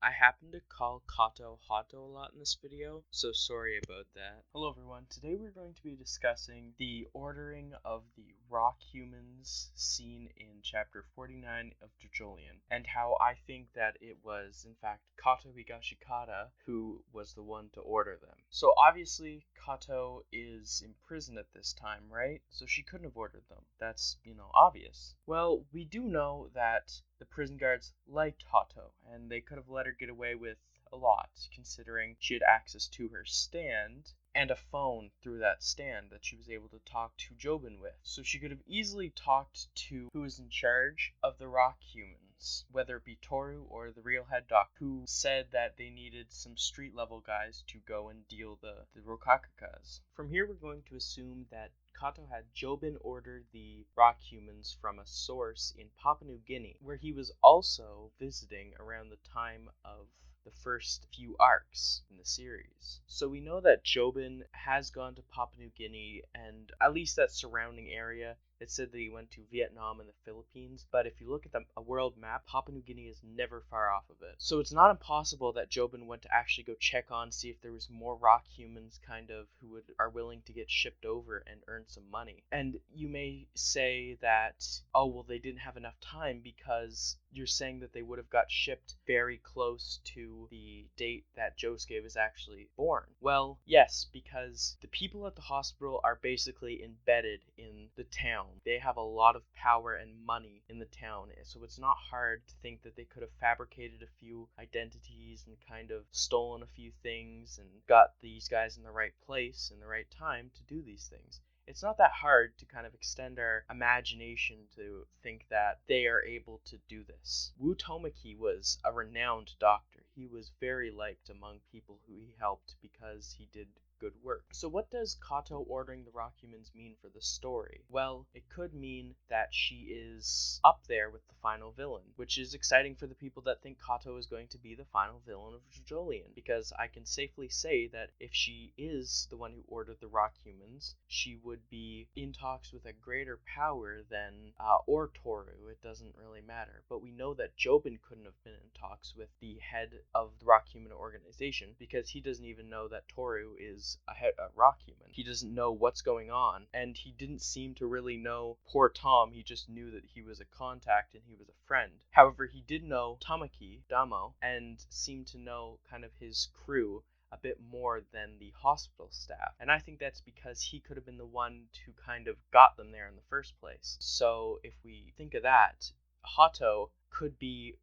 I happen to call Kaato Hato a lot in this video, so sorry about that. Hello everyone, today we're going to be discussing the ordering of the rock humans seen in chapter 49 of JoJolion, and how I think that it was, in fact, Kaato Higashikata who was the one to order them. So obviously, Kaato is in prison at this time, right? So she couldn't have ordered them. That's, obvious. Well, we do know that the prison guards liked Hato, and they could have let her get away with a lot, considering she had access to her stand and a phone through that stand that she was able to talk to Jobin with. So she could have easily talked to who was in charge of the rock humans, whether it be Toru or the real head doc, who said that they needed some street level guys to go and deal the Rokakakas. From here, we're going to assume that Kaato had Jobin order the rock humans from a source in Papua New Guinea, where he was also visiting around the time of the first few arcs in the series. So we know that Jobin has gone to Papua New Guinea and at least that surrounding area. It said that he went to Vietnam and the Philippines, but if you look at a world map, Papua New Guinea is never far off of it. So it's not impossible that Jobin went to actually go check on, see if there was more rock humans who are willing to get shipped over and earn some money. And you may say that, oh, well, they didn't have enough time because you're saying that they would have got shipped very close to the date that Josuke was actually born. Well, yes, because the people at the hospital are basically embedded in the town. They have a lot of power and money in the town, so it's not hard to think that they could have fabricated a few identities and kind of stolen a few things and got these guys in the right place in the right time to do these things. It's not that hard to kind of extend our imagination to think that they are able to do this. Wu Tomiki was a renowned doctor. He was very liked among people who he helped because he did good work. So what does Kaato ordering the rock humans mean for the story? Well, it could mean that she is up there with the final villain, which is exciting for the people that think Kaato is going to be the final villain of JoJolion, because I can safely say that if she is the one who ordered the rock humans, she would be in talks with a greater power than or Toru. It doesn't really matter. But we know that Jobin couldn't have been in talks with the head of the rock human organization because he doesn't even know that Toru is a rock human. He doesn't know what's going on, and he didn't seem to really know poor Tom. He just knew that he was a contact and he was a friend. However, he did know Tamaki, Damo, and seemed to know kind of his crew a bit more than the hospital staff. And I think that's because he could have been the one to kind of got them there in the first place. So if we think of that, Hato could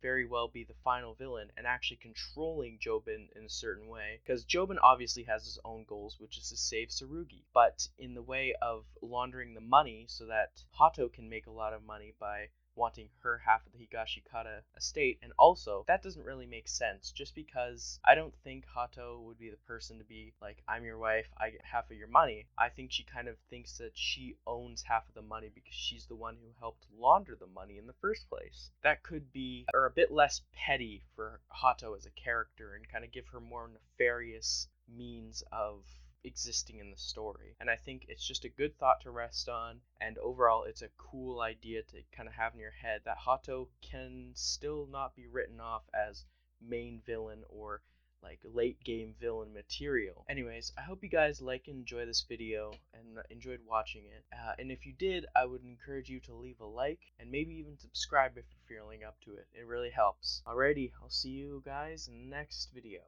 very well be the final villain and actually controlling Jobin in a certain way, because Jobin obviously has his own goals, which is to save Tsurugi, but in the way of laundering the money so that Hato can make a lot of money by wanting her half of the Higashikata estate. And also, that doesn't really make sense, just because I don't think Hato would be the person to be like, I'm your wife, I get half of your money. I think she kind of thinks that she owns half of the money because she's the one who helped launder the money in the first place. That could be, or a bit less petty for Hato as a character and kind of give her more nefarious means of existing in the story. And I think it's just a good thought to rest on, and overall it's a cool idea to kind of have in your head that Hato can still not be written off as main villain or like late game villain material. Anyways, I hope you guys like and enjoy this video and enjoyed watching it. And if you did, I would encourage you to leave a like and maybe even subscribe if you're feeling up to it. It really helps. Alrighty, I'll see you guys in the next video.